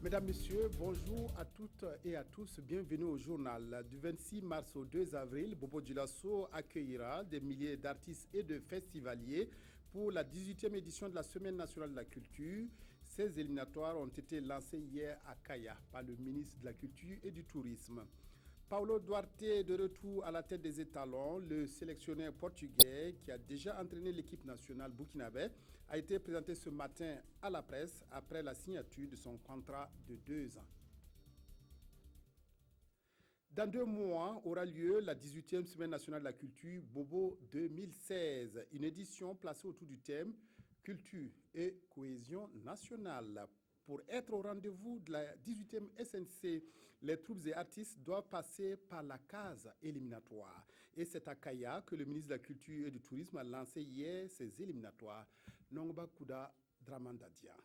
Mesdames, Messieurs, bonjour à toutes et à tous. Bienvenue au journal. Du 26 mars au 2 avril, Bobo Dioulasso accueillera des milliers d'artistes et de festivaliers pour la 18e édition de la Semaine nationale de la culture. Ces éliminatoires ont été lancés hier à Kaya par le ministre de la Culture et du Tourisme. Paulo Duarte de retour à la tête des étalons, le sélectionneur portugais qui a déjà entraîné l'équipe nationale burkinabé a été présenté ce matin à la presse après la signature de son contrat de 2 ans. Dans 2 mois aura lieu la 18e Semaine nationale de la culture Bobo 2016, une édition placée autour du thème culture et cohésion nationale. Pour être au rendez-vous de la 18e SNC, les troupes et artistes doivent passer par la case éliminatoire. Et c'est à Kaya que le ministre de la Culture et du Tourisme a lancé hier ces éliminatoires. Nongba Kouda Dramandadia.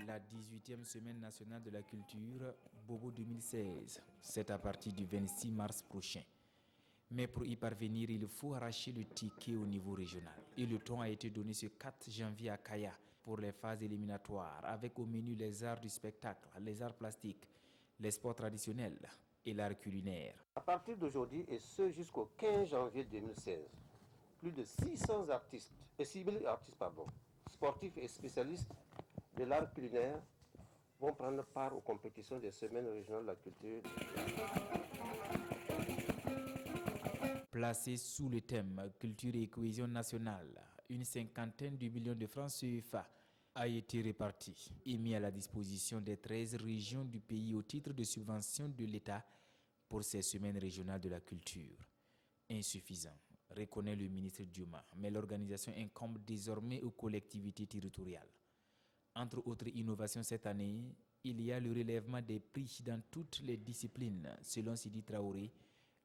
La 18e Semaine nationale de la culture, Bobo 2016, c'est à partir du 26 mars prochain. Mais pour y parvenir, il faut arracher le ticket au niveau régional. Et le temps a été donné ce 4 janvier à Kaya pour les phases éliminatoires, avec au menu les arts du spectacle, les arts plastiques, les sports traditionnels et l'art culinaire. À partir d'aujourd'hui et ce jusqu'au 15 janvier 2016, plus de 600 sportifs et spécialistes de l'art culinaire vont prendre part aux compétitions des semaines régionales de la culture. Placé sous le thème culture et cohésion nationale, une cinquantaine de millions de francs CFA a été réparti et mis à la disposition des 13 régions du pays au titre de subvention de l'État pour ces semaines régionales de la culture. Insuffisant, reconnaît le ministre Diouma, mais l'organisation incombe désormais aux collectivités territoriales. Entre autres innovations cette année, il y a le relèvement des prix dans toutes les disciplines, selon Sidi Traoré,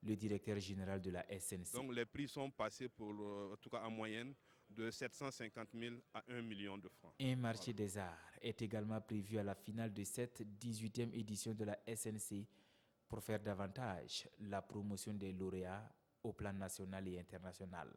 le directeur général de la SNC. Donc les prix sont passés en tout cas en moyenne, de 750 000 à 1 million de francs. Un marché des arts est également prévu à la finale de cette 18e édition de la SNC pour faire davantage la promotion des lauréats au plan national et international.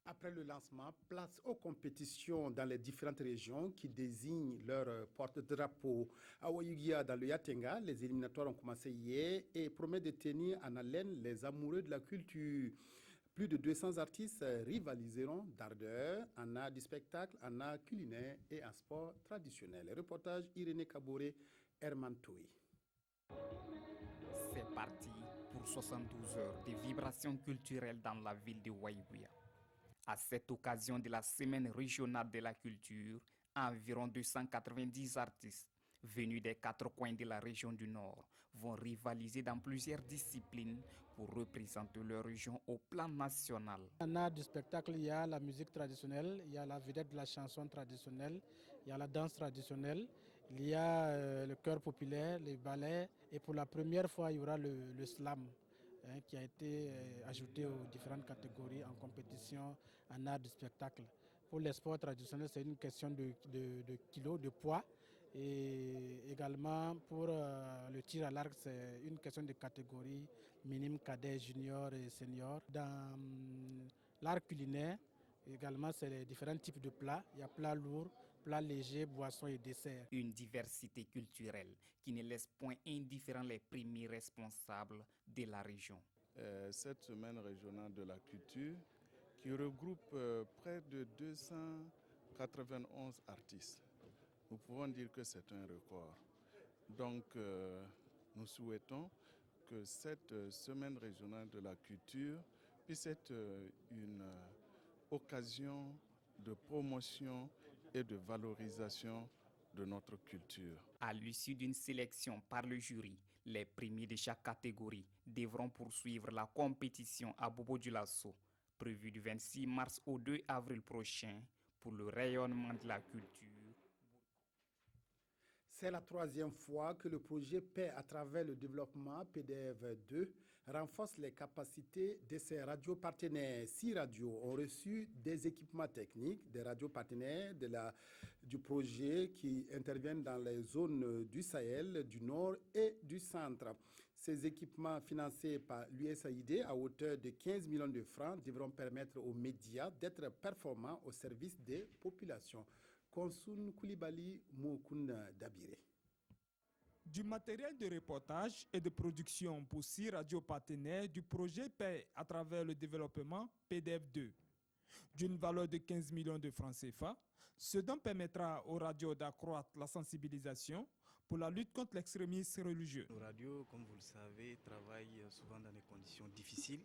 Après le lancement, place aux compétitions dans les différentes régions qui désignent leur porte-drapeau. À Oyugia, dans le Yatenga, les éliminatoires ont commencé hier et promettent de tenir en haleine les amoureux de la culture. Plus de 200 artistes rivaliseront d'ardeur en art du spectacle, en art culinaire et en sport traditionnel. Reportage Irénée Kaboré, Herman Toui. C'est parti pour 72 heures de vibrations culturelles dans la ville de Waïouia. À cette occasion de la Semaine régionale de la culture, environ 290 artistes venus des 4 coins de la région du Nord vont rivaliser dans plusieurs disciplines pour représenter leur région au plan national. En art du spectacle, il y a la musique traditionnelle, il y a la vedette de la chanson traditionnelle, il y a la danse traditionnelle, il y a le chœur populaire, les ballets et pour la première fois, il y aura le slam. Qui a été ajouté aux différentes catégories en compétition en art du spectacle. Pour les sports traditionnels, c'est une question de kilos, de poids. Et également pour le tir à l'arc, c'est une question de catégorie minime, cadet, junior et senior. Dans l'art culinaire, également, c'est les différents types de plats. Il y a plats lourds, plats légers, boissons et desserts. Une diversité culturelle qui ne laisse point indifférents les premiers responsables de la région. Cette semaine régionale de la culture qui regroupe près de 291 artistes. Nous pouvons dire que c'est un record. Donc nous souhaitons que cette semaine régionale de la culture puisse être une occasion de promotion et de valorisation de notre culture. À l'issue d'une sélection par le jury, les premiers de chaque catégorie devront poursuivre la compétition à Bobo Dioulasso, prévue du 26 mars au 2 avril prochain pour le rayonnement de la culture. C'est la 3e fois que le projet Paix à travers le développement, PDF 2, renforce les capacités de ses radios partenaires. 6 radios ont reçu des équipements techniques, des radios partenaires du projet qui interviennent dans les zones du Sahel, du Nord et du Centre. Ces équipements financés par l'USAID à hauteur de 15 millions de francs devront permettre aux médias d'être performants au service des populations. Konsun Koulibaly Moukoun Dabiré. Du matériel de reportage et de production pour 6 radios partenaires du projet Paix à travers le développement PDF2. D'une valeur de 15 millions de francs CFA, ce don permettra aux radios d'accroître la sensibilisation pour la lutte contre l'extrémisme religieux. Nos radios, comme vous le savez, travaillent souvent dans des conditions difficiles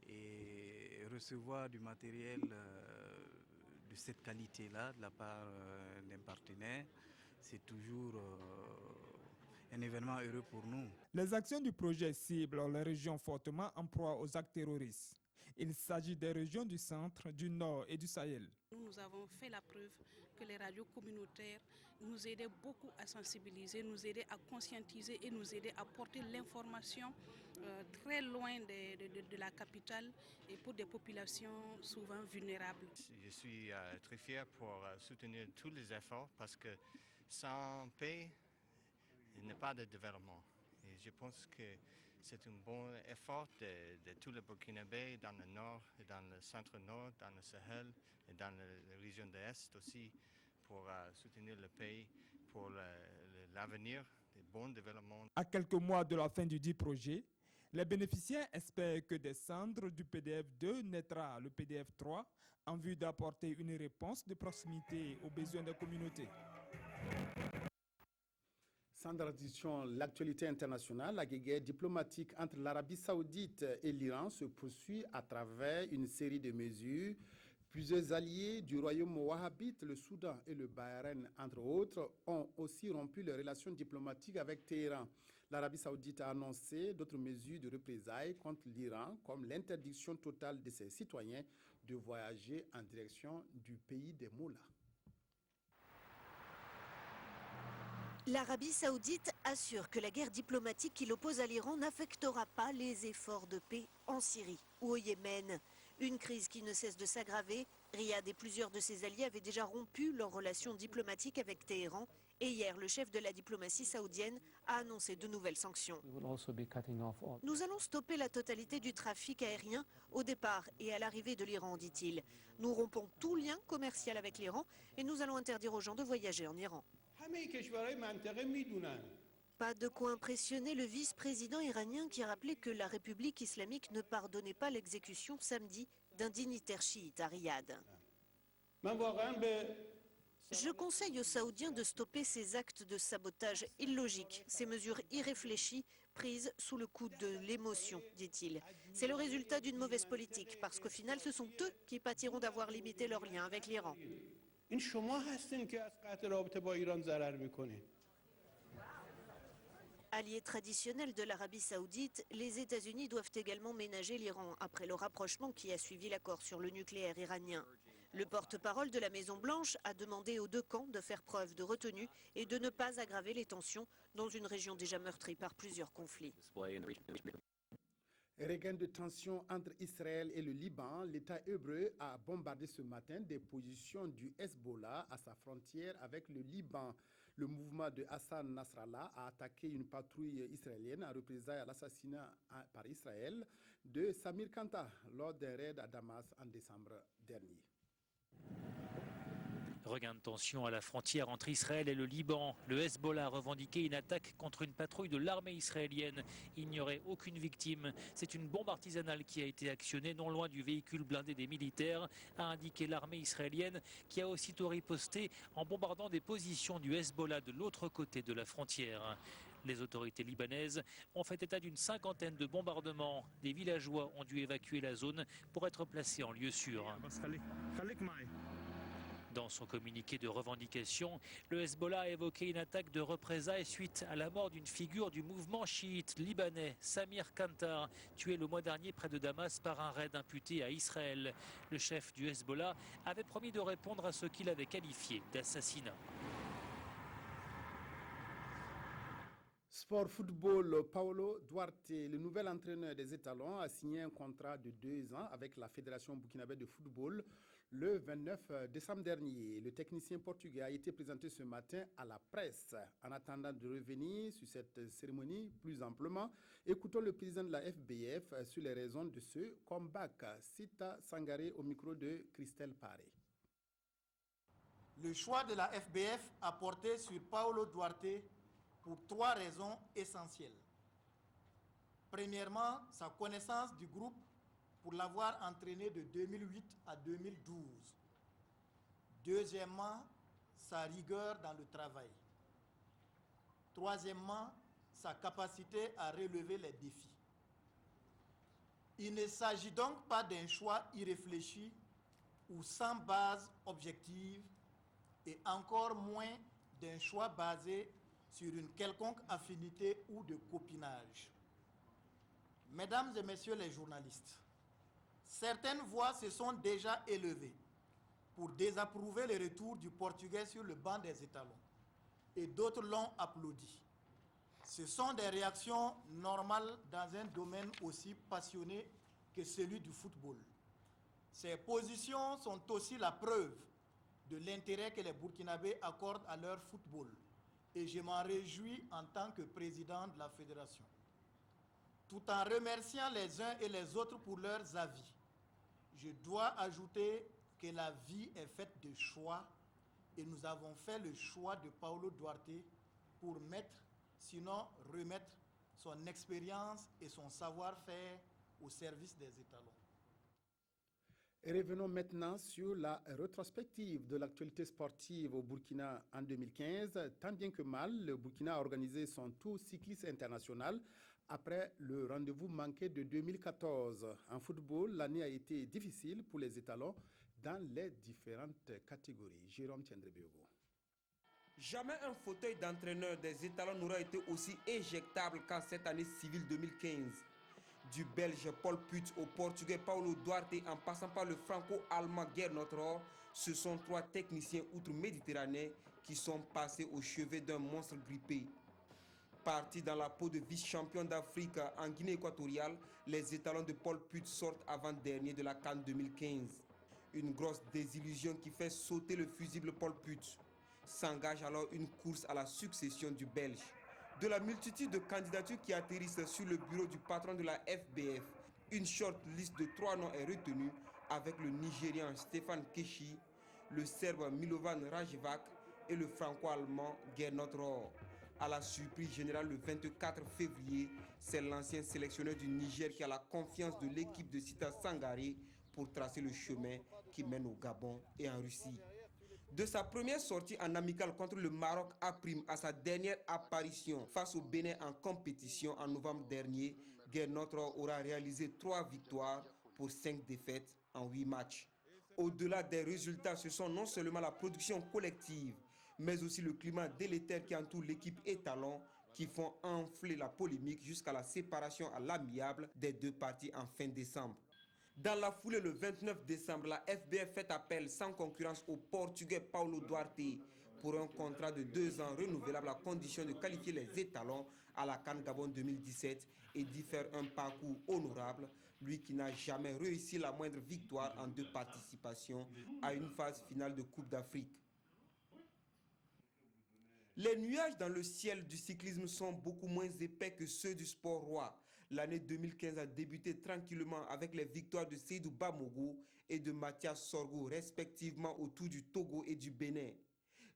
et recevoir du matériel de cette qualité-là de la part d'un partenaire, c'est toujours un événement heureux pour nous. Les actions du projet ciblent les régions fortement en proie aux actes terroristes. Il s'agit des régions du centre, du nord et du Sahel. Nous avons fait la preuve que les radios communautaires nous aidaient beaucoup à sensibiliser, nous aidaient à conscientiser et nous aidaient à porter l'information très loin de la capitale et pour des populations souvent vulnérables. Je suis très fier pour soutenir tous les efforts parce que sans paix, il n'y a pas de développement. Et je pense que c'est un bon effort de tous les Burkinabés dans le nord et dans le centre-nord, dans le Sahel et dans la région de l'Est aussi pour soutenir le pays pour l'avenir des bons développements. À quelques mois de la fin du dit projet, les bénéficiaires espèrent que des cendres du PDF2 naîtra le PDF3 en vue d'apporter une réponse de proximité aux besoins des communautés. Sans transition, l'actualité internationale, la guerre diplomatique entre l'Arabie saoudite et l'Iran se poursuit à travers une série de mesures. Plusieurs alliés du royaume wahhabite, le Soudan et le Bahreïn, entre autres, ont aussi rompu leurs relations diplomatiques avec Téhéran. L'Arabie saoudite a annoncé d'autres mesures de représailles contre l'Iran, comme l'interdiction totale de ses citoyens de voyager en direction du pays des Mollahs. L'Arabie saoudite assure que la guerre diplomatique qui l'oppose à l'Iran n'affectera pas les efforts de paix en Syrie ou au Yémen. Une crise qui ne cesse de s'aggraver. Riyad et plusieurs de ses alliés avaient déjà rompu leurs relations diplomatiques avec Téhéran. Et hier, le chef de la diplomatie saoudienne a annoncé de nouvelles sanctions. Nous allons stopper la totalité du trafic aérien au départ et à l'arrivée de l'Iran, dit-il. Nous rompons tout lien commercial avec l'Iran et nous allons interdire aux gens de voyager en Iran. Pas de quoi impressionner le vice-président iranien qui a rappelé que la République islamique ne pardonnait pas l'exécution samedi d'un dignitaire chiite à Riyad. Je conseille aux Saoudiens de stopper ces actes de sabotage illogiques, ces mesures irréfléchies prises sous le coup de l'émotion, dit-il. C'est le résultat d'une mauvaise politique, parce qu'au final, ce sont eux qui pâtiront d'avoir limité leur lien avec l'Iran. Allié traditionnel de l'Arabie saoudite, les États-Unis doivent également ménager l'Iran après le rapprochement qui a suivi l'accord sur le nucléaire iranien. Le porte-parole de la Maison-Blanche a demandé aux deux camps de faire preuve de retenue et de ne pas aggraver les tensions dans une région déjà meurtrie par plusieurs conflits. Regain de tension entre Israël et le Liban, l'État hébreu a bombardé ce matin des positions du Hezbollah à sa frontière avec le Liban. Le mouvement de Hassan Nasrallah a attaqué une patrouille israélienne en représailles à l'assassinat par Israël de Samir Kanta lors d'un raid à Damas en décembre dernier. Regain de tension à la frontière entre Israël et le Liban. Le Hezbollah a revendiqué une attaque contre une patrouille de l'armée israélienne. Il n'y aurait aucune victime. C'est une bombe artisanale qui a été actionnée non loin du véhicule blindé des militaires, a indiqué l'armée israélienne qui a aussitôt riposté en bombardant des positions du Hezbollah de l'autre côté de la frontière. Les autorités libanaises ont fait état d'une 50aine de bombardements. Des villageois ont dû évacuer la zone pour être placés en lieu sûr. Dans son communiqué de revendication, le Hezbollah a évoqué une attaque de représailles suite à la mort d'une figure du mouvement chiite libanais, Samir Kanta, tué le mois dernier près de Damas par un raid imputé à Israël. Le chef du Hezbollah avait promis de répondre à ce qu'il avait qualifié d'assassinat. Sport football, Paulo Duarte, le nouvel entraîneur des Étalons, a signé un contrat de 2 ans avec la Fédération burkinabé de football le 29 décembre dernier. Le technicien portugais a été présenté ce matin à la presse. En attendant de revenir sur cette cérémonie plus amplement, écoutons le président de la FBF sur les raisons de ce comeback. Sita Sangaré au micro de Christelle Paré. Le choix de la FBF a porté sur Paulo Duarte pour 3 raisons essentielles. Premièrement, sa connaissance du groupe pour l'avoir entraîné de 2008 à 2012. Deuxièmement, sa rigueur dans le travail. Troisièmement, sa capacité à relever les défis. Il ne s'agit donc pas d'un choix irréfléchi ou sans base objective et encore moins d'un choix basé sur une quelconque affinité ou de copinage. Mesdames et messieurs les journalistes, certaines voix se sont déjà élevées pour désapprouver le retour du Portugais sur le banc des étalons et d'autres l'ont applaudi. Ce sont des réactions normales dans un domaine aussi passionné que celui du football. Ces positions sont aussi la preuve de l'intérêt que les Burkinabés accordent à leur football et je m'en réjouis en tant que président de la fédération. Tout en remerciant les uns et les autres pour leurs avis, je dois ajouter que la vie est faite de choix et nous avons fait le choix de Paulo Duarte pour mettre, sinon remettre, son expérience et son savoir-faire au service des étalons. Et revenons maintenant sur la rétrospective de l'actualité sportive au Burkina en 2015. Tant bien que mal, le Burkina a organisé son tour cycliste international après le rendez-vous manqué de 2014. En football, l'année a été difficile pour les étalons dans les différentes catégories. Jérôme Tiendrebiogo. Jamais un fauteuil d'entraîneur des étalons n'aura été aussi éjectable qu'en cette année civile 2015. Du Belge Paul Put au Portugais Paulo Duarte en passant par le franco-allemand Gernot Rohr, ce sont 3 techniciens outre-méditerranéens qui sont passés au chevet d'un monstre grippé. Partis dans la peau de vice-champion d'Afrique en Guinée équatoriale, les étalons de Paul Put sortent avant-dernier de la CAN 2015. Une grosse désillusion qui fait sauter le fusible Paul Put. S'engage alors une course à la succession du Belge. De la multitude de candidatures qui atterrissent sur le bureau du patron de la FBF, une short liste de 3 noms est retenue avec le Nigérian Stéphane Keshi, le Serbe Milovan Rajevac et le franco-allemand Gernot Rohr. À la surprise générale le 24 février, c'est l'ancien sélectionneur du Niger qui a la confiance de l'équipe de Sita Sangaré pour tracer le chemin qui mène au Gabon et en Russie. De sa première sortie en amical contre le Maroc à sa dernière apparition face au Bénin en compétition en novembre dernier, Gernot Rohr aura réalisé 3 victoires pour 5 défaites en 8 matchs. Au-delà des résultats, ce sont non seulement la production collective, mais aussi le climat délétère qui entoure l'équipe étalon qui font enfler la polémique jusqu'à la séparation à l'amiable des 2 parties en fin décembre. Dans la foulée, le 29 décembre, la FBF fait appel sans concurrence au Portugais Paulo Duarte pour un contrat de 2 ans renouvelable à condition de qualifier les étalons à la CAN Gabon 2017 et d'y faire un parcours honorable, lui qui n'a jamais réussi la moindre victoire en 2 participations à une phase finale de Coupe d'Afrique. Les nuages dans le ciel du cyclisme sont beaucoup moins épais que ceux du sport roi. L'année 2015 a débuté tranquillement avec les victoires de Seydou Bamogo et de Mathias Sorgo, respectivement autour du Togo et du Bénin.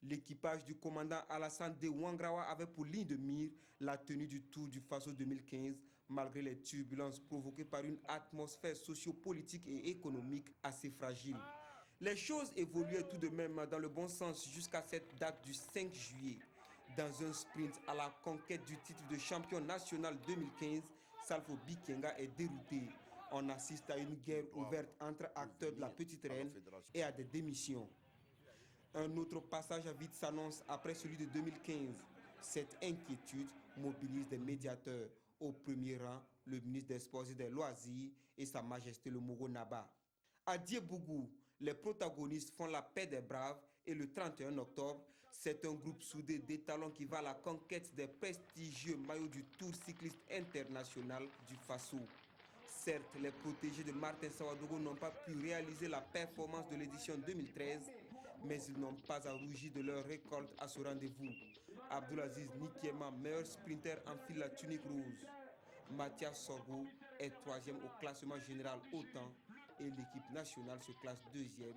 L'équipage du commandant Alassane de Ouangrawa avait pour ligne de mire la tenue du Tour du Faso 2015, malgré les turbulences provoquées par une atmosphère sociopolitique et économique assez fragile. Les choses évoluaient tout de même dans le bon sens jusqu'à cette date du 5 juillet. Dans un sprint à la conquête du titre de champion national 2015, Salfo Bikenga est dérouté. On assiste à une guerre ouverte entre acteurs de la Petite Reine et à des démissions. Un autre passage à vide s'annonce après celui de 2015. Cette inquiétude mobilise des médiateurs. Au premier rang, le ministre des Sports et des Loisirs et Sa Majesté le Mogo Naba. À Diebougou, les protagonistes font la paix des braves et le 31 octobre, c'est un groupe soudé d'étalons qui va à la conquête des prestigieux maillots du Tour cycliste international du Faso. Certes, les protégés de Martin Sawadogo n'ont pas pu réaliser la performance de l'édition 2013, mais ils n'ont pas à rougir de leur récolte à ce rendez-vous. Abdulaziz Nikiema, meilleur sprinter, enfile la tunique rose. Mathias Sorgo est 3e au classement général au temps et l'équipe nationale se classe 2e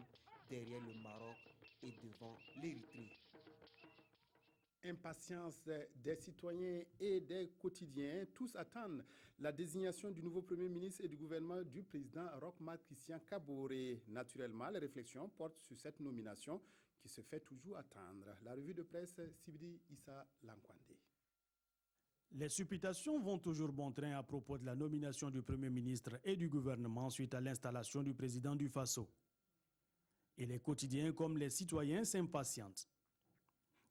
derrière le Maroc et devant l'Érythrée. Impatience des citoyens et des quotidiens, tous attendent la désignation du nouveau Premier ministre et du gouvernement du président Roch-Marc Christian Kaboré. Naturellement, les réflexions portent sur cette nomination qui se fait toujours attendre. La revue de presse, Sibidi Issa Lankwande. Les supputations vont toujours bon train à propos de la nomination du Premier ministre et du gouvernement suite à l'installation du président du Faso. Et les quotidiens comme les citoyens s'impatientent.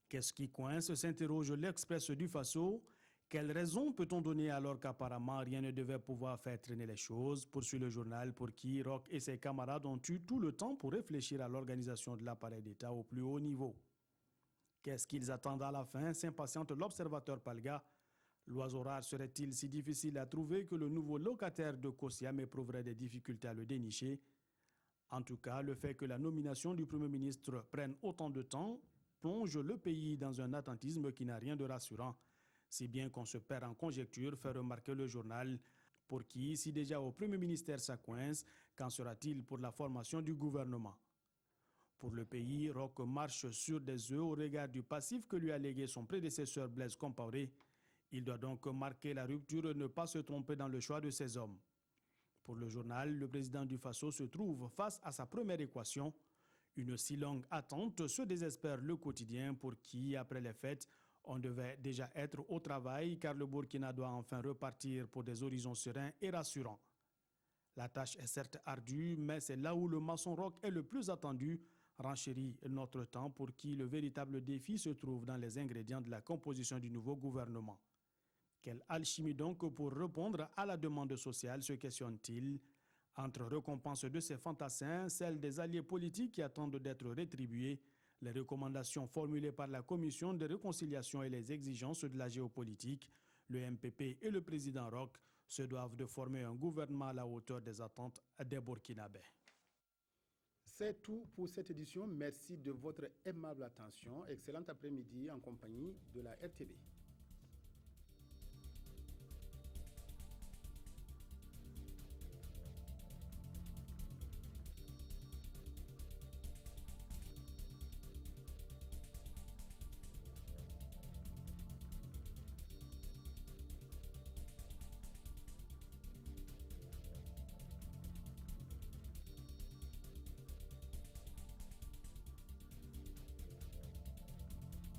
Qu'est-ce qui coince, s'interroge l'Express du Faso. Quelle raison peut-on donner alors qu'apparemment rien ne devait pouvoir faire traîner les choses, poursuit le journal pour qui Roch et ses camarades ont eu tout le temps pour réfléchir à l'organisation de l'appareil d'État au plus haut niveau. Qu'est-ce qu'ils attendent à la fin, s'impatiente l'observateur Palga. L'oiseau rare serait-il si difficile à trouver que le nouveau locataire de Kosiam éprouverait des difficultés à le dénicher? En tout cas, le fait que la nomination du Premier ministre prenne autant de temps plonge le pays dans un attentisme qui n'a rien de rassurant, si bien qu'on se perd en conjecture, fait remarquer le journal, pour qui, si déjà au Premier ministère ça coince, qu'en sera-t-il pour la formation du gouvernement? Pour le pays, Roch marche sur des œufs au regard du passif que lui a légué son prédécesseur Blaise Compaoré. Il doit donc marquer la rupture et ne pas se tromper dans le choix de ses hommes. Pour le journal, le président du Faso se trouve face à sa première équation. Une si longue attente se désespère le quotidien pour qui, après les fêtes, on devait déjà être au travail car le Burkina doit enfin repartir pour des horizons sereins et rassurants. La tâche est certes ardue, mais c'est là où le maçon Roch est le plus attendu, renchérit notre temps pour qui le véritable défi se trouve dans les ingrédients de la composition du nouveau gouvernement. Quelle alchimie donc pour répondre à la demande sociale, se questionne-t-il. Entre récompenses de ces fantassins, celles des alliés politiques qui attendent d'être rétribués, les recommandations formulées par la Commission de réconciliation et les exigences de la géopolitique, le MPP et le président Roch se doivent de former un gouvernement à la hauteur des attentes des Burkinabés. C'est tout pour cette édition. Merci de votre aimable attention. Excellent après-midi en compagnie de la RTB.